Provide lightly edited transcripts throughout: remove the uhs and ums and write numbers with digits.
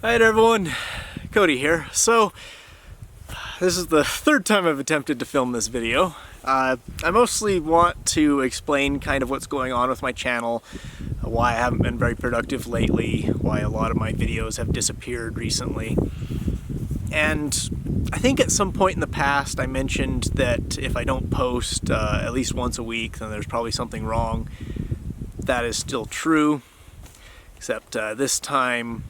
Hi there everyone, Cody here. So, this is the third time I've attempted to film this video. I mostly want to explain kind of what's going on with my channel, why I haven't been very productive lately, why a lot of my videos have disappeared recently. And I think at some point in the past I mentioned that if I don't post at least once a week, then there's probably something wrong. That is still true, except this time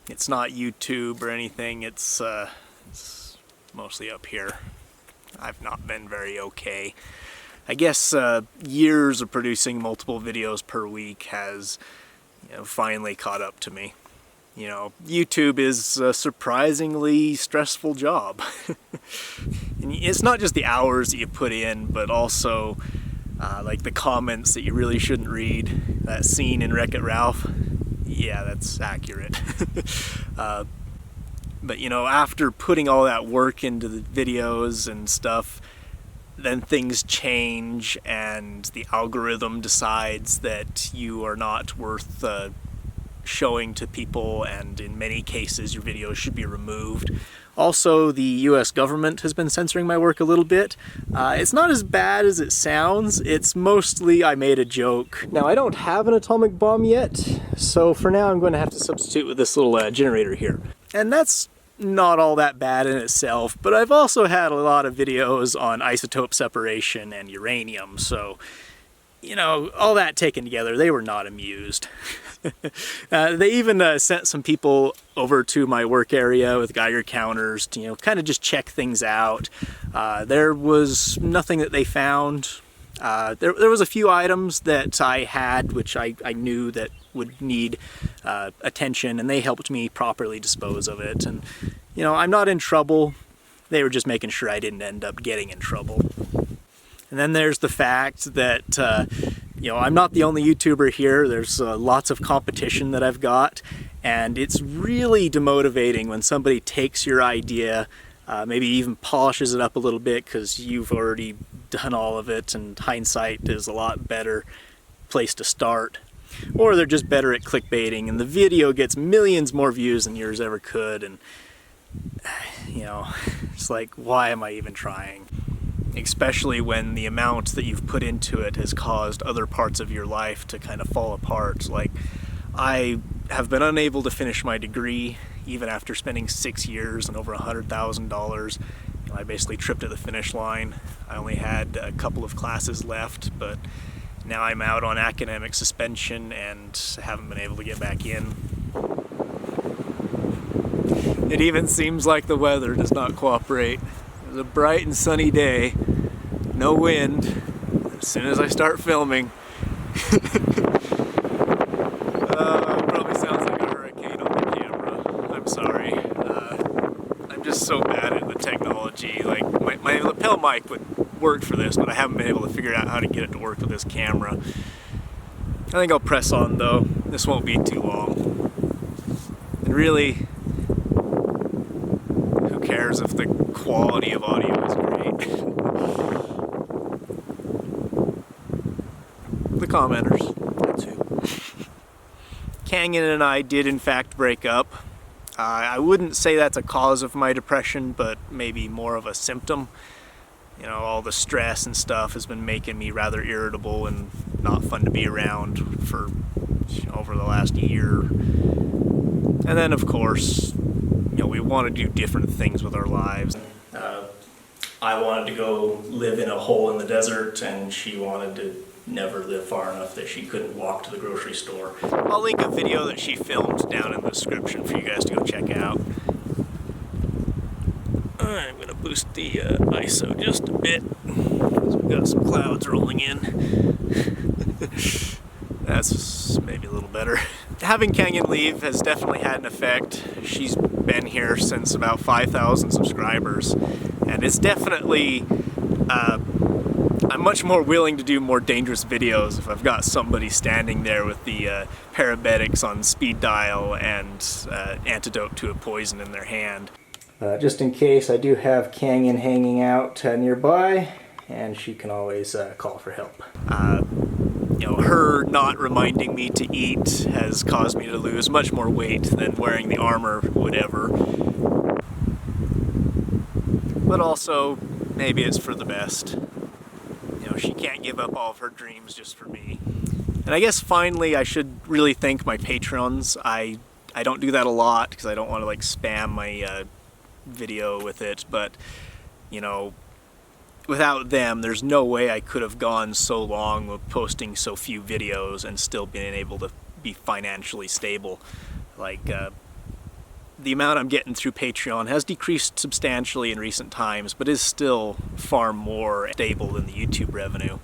it's not YouTube or anything, it's mostly up here. I've not been very okay. I guess years of producing multiple videos per week has, finally caught up to me. YouTube is a surprisingly stressful job. And it's not just the hours that you put in, but also like the comments that you really shouldn't read. That scene in Wreck-It Ralph, yeah, that's accurate. But after putting all that work into the videos and stuff, then things change and the algorithm decides that you are not worth showing to people, and in many cases your videos should be removed. Also, the US government has been censoring my work a little bit. It's not as bad as it sounds. It's mostly I made a joke. Now, I don't have an atomic bomb yet, so for now I'm going to have to substitute with this little generator here. And that's not all that bad in itself, but I've also had a lot of videos on isotope separation and uranium, so all that taken together, they were not amused. They even sent some people over to my work area with Geiger counters to, kind of just check things out. There was nothing that they found. There was a few items that I had, which I knew that would need attention, and they helped me properly dispose of it. And, I'm not in trouble. They were just making sure I didn't end up getting in trouble. And then there's the fact that, I'm not the only YouTuber here. There's lots of competition that I've got, and it's really demotivating when somebody takes your idea, maybe even polishes it up a little bit because you've already done all of it, and hindsight is a lot better place to start. Or they're just better at clickbaiting, and the video gets millions more views than yours ever could, and, it's like, why am I even trying? Especially when the amount that you've put into it has caused other parts of your life to kind of fall apart. Like, I have been unable to finish my degree even after spending 6 years and over $100,000. I basically tripped at the finish line. I only had a couple of classes left, but now I'm out on academic suspension and haven't been able to get back in. It even seems like the weather does not cooperate. It was a bright and sunny day, no wind. As soon as I start filming, probably sounds like a hurricane on the camera. I'm sorry. I'm just so bad at the technology. Like, my lapel mic would work for this, but I haven't been able to figure out how to get it to work with this camera. I think I'll press on though. This won't be too long. And really, who cares if the quality of audio is great? The commenters, that's who. Canyon and I did in fact break up. I wouldn't say that's a cause of my depression, but maybe more of a symptom. All the stress and stuff has been making me rather irritable and not fun to be around for over the last year. And then of course, we want to do different things with our lives. I wanted to go live in a hole in the desert, and she wanted to never live far enough that she couldn't walk to the grocery store. I'll link a video that she filmed down in the description for you guys to go check out. I'm going to boost the ISO just a bit, because we've got some clouds rolling in. That's maybe a little better. Having Canyon leave has definitely had an effect. She's been here since about 5,000 subscribers, and it's definitely, I'm much more willing to do more dangerous videos if I've got somebody standing there with the paramedics on speed dial and antidote to a poison in their hand. Just in case, I do have Canyon hanging out nearby, and she can always call for help. you know, her not reminding me to eat has caused me to lose much more weight than wearing the armor would ever. But also, maybe it's for the best. You know, she can't give up all of her dreams just for me. And I guess finally I should really thank my patrons. I don't do that a lot because I don't want to like spam my video with it, but you know, without them there's no way I could have gone so long with posting so few videos and still being able to be financially stable. Like the amount I'm getting through Patreon has decreased substantially in recent times, but is still far more stable than the YouTube revenue.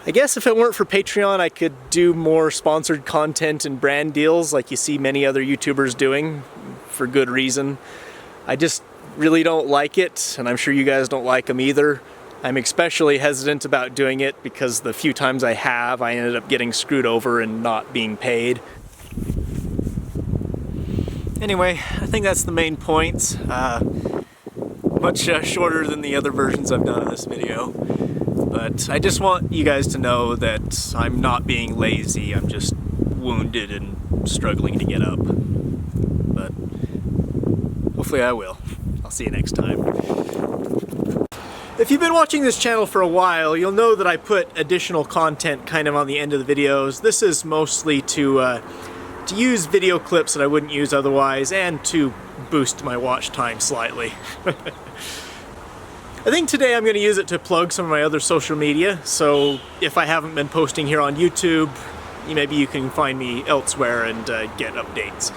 I guess if it weren't for Patreon, I could do more sponsored content and brand deals like you see many other YouTubers doing, for good reason. I just really don't like it, and I'm sure you guys don't like them either. I'm especially hesitant about doing it because the few times I have, I ended up getting screwed over and not being paid. Anyway, I think that's the main points. Much shorter than the other versions I've done of this video. But I just want you guys to know that I'm not being lazy, I'm just wounded and struggling to get up. But hopefully I will. I'll see you next time. If you've been watching this channel for a while, you'll know that I put additional content kind of on the end of the videos. This is mostly to use video clips that I wouldn't use otherwise, and to boost my watch time slightly. I think today I'm going to use it to plug some of my other social media, so if I haven't been posting here on YouTube, maybe you can find me elsewhere and get updates.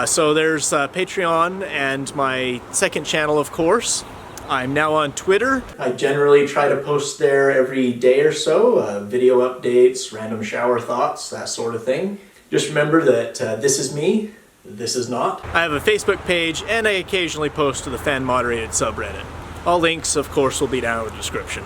So there's Patreon and my second channel, of course. I'm now on Twitter. I generally try to post there every day or so, video updates, random shower thoughts, that sort of thing. Just remember that this is me, this is not. I have a Facebook page, and I occasionally post to the fan-moderated subreddit. All links, of course, will be down in the description.